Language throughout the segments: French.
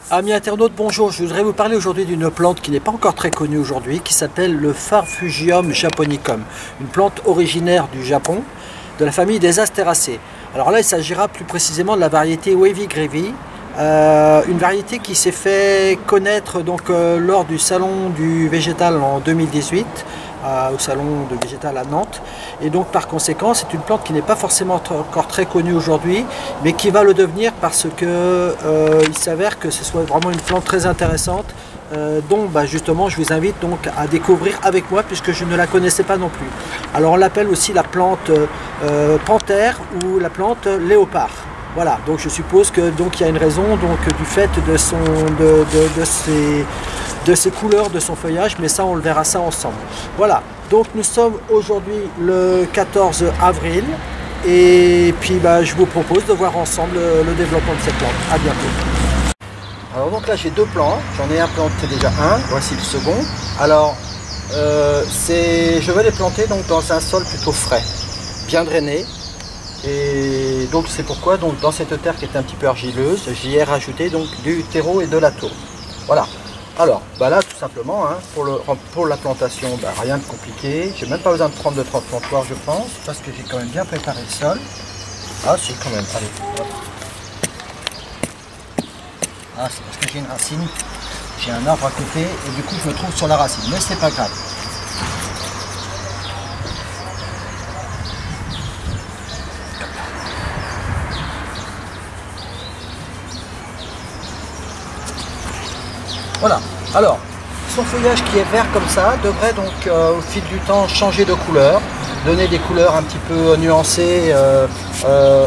Amis internautes, bonjour. Je voudrais vous parler aujourd'hui d'une plante qui n'est pas encore très connue aujourd'hui, qui s'appelle le Farfugium japonicum, une plante originaire du Japon, de la famille des Asteraceae. Alors là, il s'agira plus précisément de la variété Wavy Gravy, une variété qui s'est fait connaître donc lors du salon du végétal en 2018, au salon du végétal à Nantes, et donc par conséquent c'est une plante qui n'est pas forcément encore très connue aujourd'hui, mais qui va le devenir parce que il s'avère que ce soit vraiment une plante très intéressante, dont justement je vous invite donc à découvrir avec moi puisque je ne la connaissais pas non plus. Alors on l'appelle aussi la plante panthère ou la plante léopard. Voilà, donc je suppose que donc il y a une raison donc du fait de ses couleurs, de son feuillage, mais ça on le verra ça ensemble. Voilà, donc nous sommes aujourd'hui le 14 avril et puis je vous propose de voir ensemble le développement de cette plante. À bientôt. Alors donc là j'ai deux plants, j'en ai un planté déjà un, voici le second. Alors je vais les planter donc dans un sol plutôt frais, bien drainé. Et donc c'est pourquoi donc dans cette terre qui est un petit peu argileuse, j'y ai rajouté donc du terreau et de la tourbe. Voilà. Alors là tout simplement pour la plantation, rien de compliqué. J'ai même pas besoin de prendre de transplantoir je pense, parce que j'ai quand même bien préparé le sol. Ah si quand même, allez. Hop. Ah c'est parce que j'ai une racine, j'ai un arbre à côté et du coup je me trouve sur la racine, mais c'est pas grave. Voilà, alors son feuillage qui est vert comme ça devrait donc au fil du temps changer de couleur, donner des couleurs un petit peu nuancées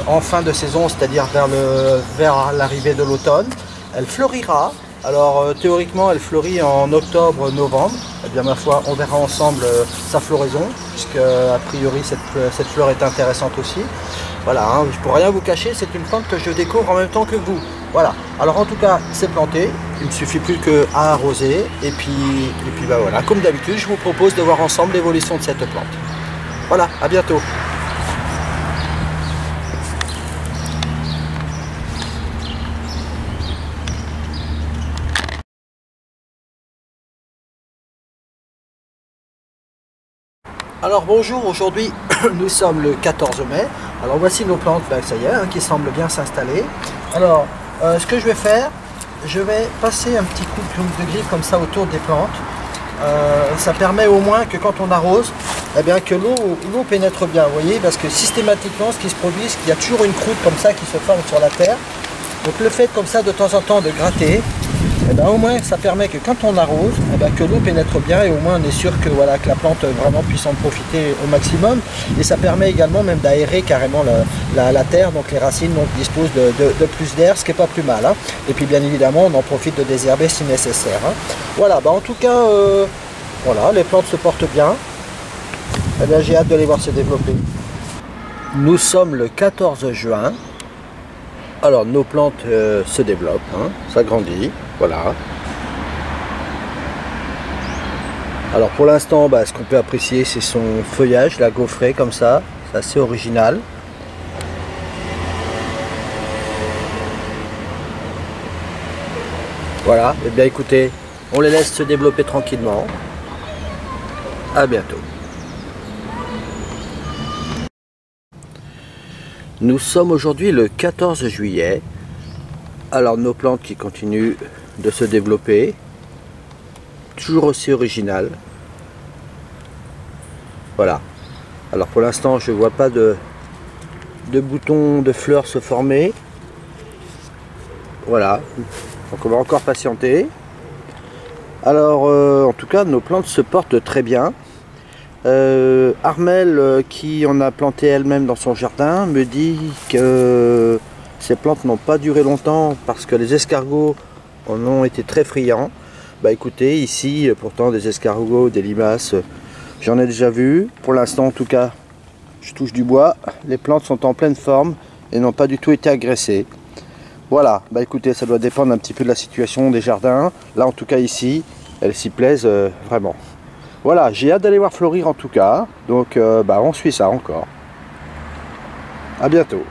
en fin de saison, c'est-à-dire vers l'arrivée de l'automne. Elle fleurira, alors théoriquement elle fleurit en octobre-novembre, et bien ma foi on verra ensemble sa floraison, puisque a priori cette fleur est intéressante aussi. Voilà, je ne peux rien vous cacher, c'est une plante que je découvre en même temps que vous. Voilà, alors en tout cas c'est planté, il ne suffit plus qu'à arroser et puis voilà, comme d'habitude je vous propose de voir ensemble l'évolution de cette plante. Voilà, à bientôt. Alors bonjour, aujourd'hui nous sommes le 14 mai, alors voici nos plantes, ça y est, qui semblent bien s'installer. Alors ce que je vais faire, je vais passer un petit coup de griffe comme ça autour des plantes. Ça permet au moins que quand on arrose, que l'eau pénètre bien, vous voyez, parce que systématiquement ce qui se produit, c'est qu'il y a toujours une croûte comme ça qui se forme sur la terre. Donc le fait comme ça de temps en temps de gratter, au moins ça permet que quand on arrose, que l'eau pénètre bien et au moins on est sûr que, que la plante vraiment puisse en profiter au maximum. Et ça permet également même d'aérer carrément la terre, donc les racines donc, disposent de plus d'air, ce qui n'est pas plus mal. Et puis bien évidemment on en profite de désherber si nécessaire. Voilà, en tout cas, voilà, les plantes se portent bien. J'ai hâte de les voir se développer. Nous sommes le 14 juin. Alors nos plantes se développent, ça grandit, voilà. Alors pour l'instant, ce qu'on peut apprécier, c'est son feuillage, la gaufrée comme ça, c'est assez original. Voilà, et bien écoutez, on les laisse se développer tranquillement. À bientôt. Nous sommes aujourd'hui le 14 juillet. Alors nos plantes qui continuent de se développer, toujours aussi originales. Voilà. Alors pour l'instant je ne vois pas de boutons de fleurs se former. Voilà. Donc on va encore patienter. Alors en tout cas nos plantes se portent très bien. Armelle qui en a planté elle-même dans son jardin me dit que ces plantes n'ont pas duré longtemps parce que les escargots en ont été très friands. Écoutez, ici pourtant des escargots, des limaces, j'en ai déjà vu. Pour l'instant en tout cas, je touche du bois, les plantes sont en pleine forme et n'ont pas du tout été agressées. Voilà, écoutez, ça doit dépendre un petit peu de la situation des jardins. Là en tout cas ici, elles s'y plaisent vraiment. Voilà, j'ai hâte d'aller voir fleurir en tout cas. Donc on suit ça encore. À bientôt.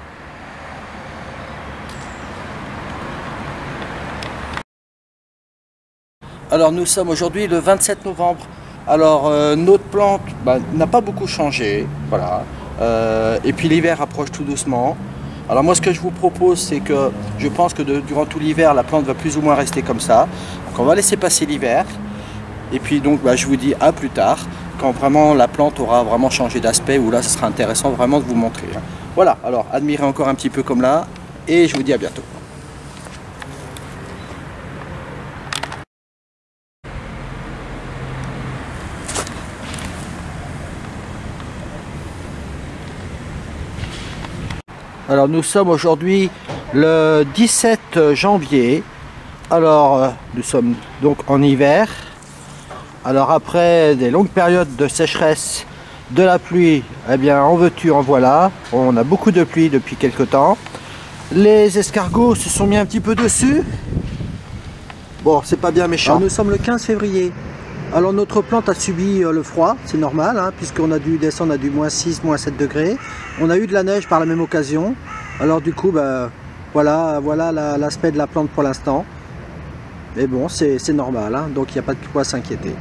Alors nous sommes aujourd'hui le 27 novembre. Alors notre plante n'a pas beaucoup changé. Voilà. Et puis l'hiver approche tout doucement. Alors moi ce que je vous propose, c'est que je pense que durant tout l'hiver la plante va plus ou moins rester comme ça. Donc on va laisser passer l'hiver. Et puis donc je vous dis à plus tard, quand vraiment la plante aura vraiment changé d'aspect, où là ce sera intéressant vraiment de vous montrer. Voilà, alors admirez encore un petit peu comme là, et je vous dis à bientôt. Alors nous sommes aujourd'hui le 17 janvier. Alors nous sommes donc en hiver. Alors après des longues périodes de sécheresse, de la pluie, eh bien en veux-tu en voilà. On a beaucoup de pluie depuis quelque temps. Les escargots se sont mis un petit peu dessus. Bon, c'est pas bien méchant. Alors, nous sommes le 15 février. Alors notre plante a subi le froid, c'est normal, hein, puisqu'on a dû descendre à du -6, -7 degrés. On a eu de la neige par la même occasion. Alors du coup, voilà l'aspect de la plante pour l'instant. Mais bon, c'est normal, hein, donc il n'y a pas de quoi s'inquiéter.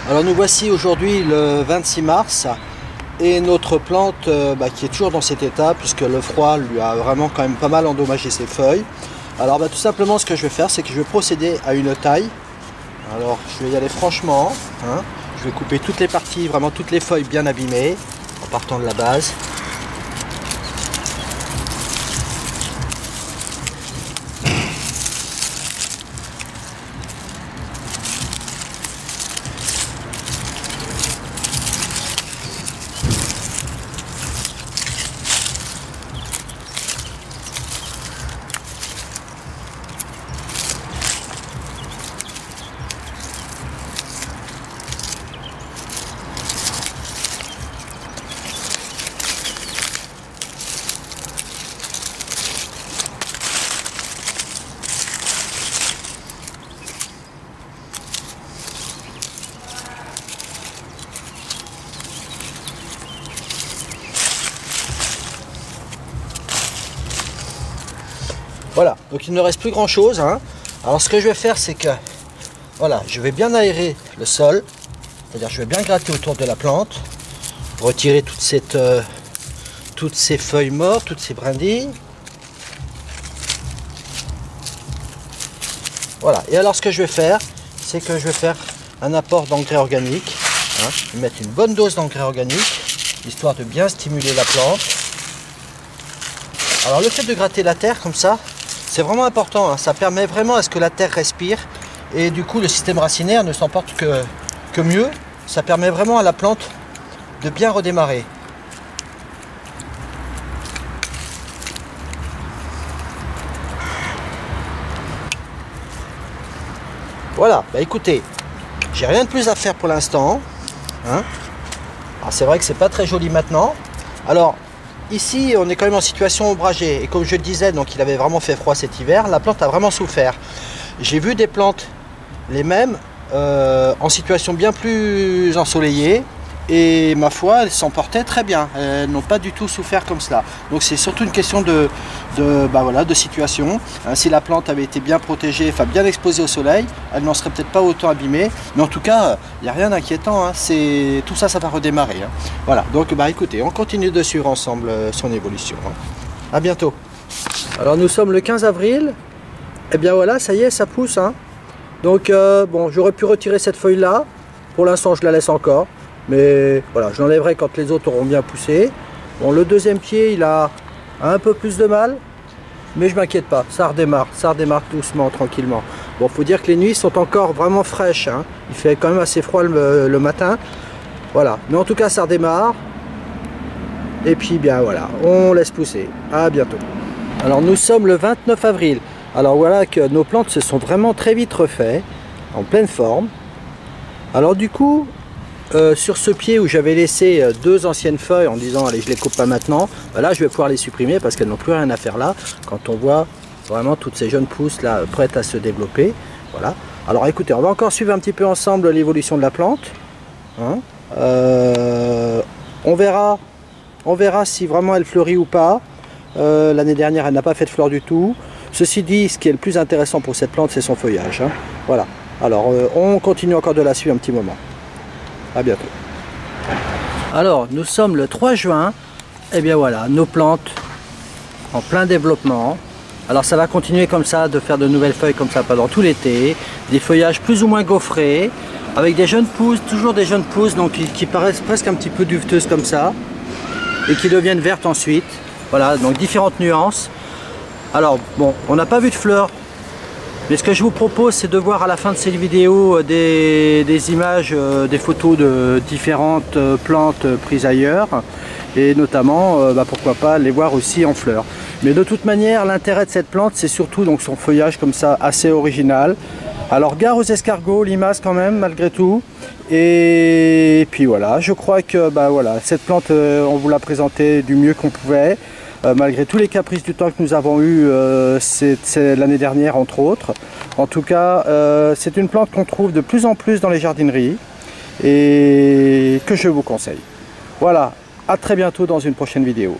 Alors nous voici aujourd'hui le 26 mars. Et notre plante qui est toujours dans cet état, puisque le froid lui a vraiment quand même pas mal endommagé ses feuilles. Alors tout simplement ce que je vais faire, c'est que je vais procéder à une taille. Alors je vais y aller franchement, hein. Je vais couper toutes les parties, vraiment toutes les feuilles bien abîmées, en partant de la base. Voilà, donc il ne reste plus grand chose, hein. Alors ce que je vais faire, c'est que voilà, je vais bien aérer le sol, c'est-à-dire je vais bien gratter autour de la plante, retirer toutes ces feuilles mortes, toutes ces brindilles. Voilà, et alors ce que je vais faire, c'est que je vais faire un apport d'engrais organique, hein. Je vais mettre une bonne dose d'engrais organique, histoire de bien stimuler la plante. Alors le fait de gratter la terre comme ça, c'est vraiment important, hein. Ça permet vraiment à ce que la terre respire et du coup le système racinaire ne s'emporte que mieux. Ça permet vraiment à la plante de bien redémarrer. Voilà, écoutez, j'ai rien de plus à faire pour l'instant, hein. Alors c'est vrai que c'est pas très joli maintenant. Alors ici, on est quand même en situation ombragée. Et comme je le disais, donc il avait vraiment fait froid cet hiver. La plante a vraiment souffert. J'ai vu des plantes, les mêmes, en situation bien plus ensoleillée. Et ma foi, elles s'en portaient très bien. Elles n'ont pas du tout souffert comme cela. Donc c'est surtout une question de situation. Si la plante avait été bien protégée, enfin bien exposée au soleil, elle n'en serait peut-être pas autant abîmée. Mais en tout cas, il n'y a rien d'inquiétant, hein. Tout ça, ça va redémarrer, hein. Voilà, donc écoutez, on continue de suivre ensemble son évolution, hein. À bientôt. Alors nous sommes le 15 avril. Et bien voilà, ça y est, ça pousse, hein. Donc bon, j'aurais pu retirer cette feuille-là. Pour l'instant, je la laisse encore. Mais voilà, je l'enlèverai quand les autres auront bien poussé. Bon, le deuxième pied, il a un peu plus de mal. Mais je m'inquiète pas, ça redémarre doucement, tranquillement. Bon, faut dire que les nuits sont encore vraiment fraîches, hein. Il fait quand même assez froid le matin. Voilà, mais en tout cas, ça redémarre. Et puis, bien voilà, on laisse pousser. À bientôt. Alors, nous sommes le 29 avril. Alors voilà que nos plantes se sont vraiment très vite refaites, en pleine forme. Alors du coup, sur ce pied où j'avais laissé deux anciennes feuilles en disant allez je les coupe pas maintenant, bah là je vais pouvoir les supprimer parce qu'elles n'ont plus rien à faire là quand on voit vraiment toutes ces jeunes pousses là prêtes à se développer. Voilà. Alors écoutez, on va encore suivre un petit peu ensemble l'évolution de la plante. Hein. On verra si vraiment elle fleurit ou pas. L'année dernière elle n'a pas fait de fleurs du tout. Ceci dit, ce qui est le plus intéressant pour cette plante c'est son feuillage. Hein. Voilà. Alors on continue encore de la suivre un petit moment. À bientôt. Alors nous sommes le 3 juin. Et bien voilà, nos plantes en plein développement. Alors ça va continuer comme ça, de faire de nouvelles feuilles comme ça pendant tout l'été. Des feuillages plus ou moins gaufrés, avec des jeunes pousses, toujours des jeunes pousses donc qui paraissent presque un petit peu duveteuses comme ça. Et qui deviennent vertes ensuite. Voilà, donc différentes nuances. Alors bon, on n'a pas vu de fleurs. Mais ce que je vous propose, c'est de voir à la fin de cette vidéo des images, des photos de différentes plantes prises ailleurs. Et notamment, pourquoi pas, les voir aussi en fleurs. Mais de toute manière, l'intérêt de cette plante, c'est surtout donc son feuillage comme ça, assez original. Alors, gare aux escargots, limaces quand même, malgré tout. Et puis voilà, je crois que voilà, cette plante, on vous l'a présentée du mieux qu'on pouvait. Malgré tous les caprices du temps que nous avons eu l'année dernière entre autres. En tout cas, c'est une plante qu'on trouve de plus en plus dans les jardineries et que je vous conseille. Voilà, à très bientôt dans une prochaine vidéo.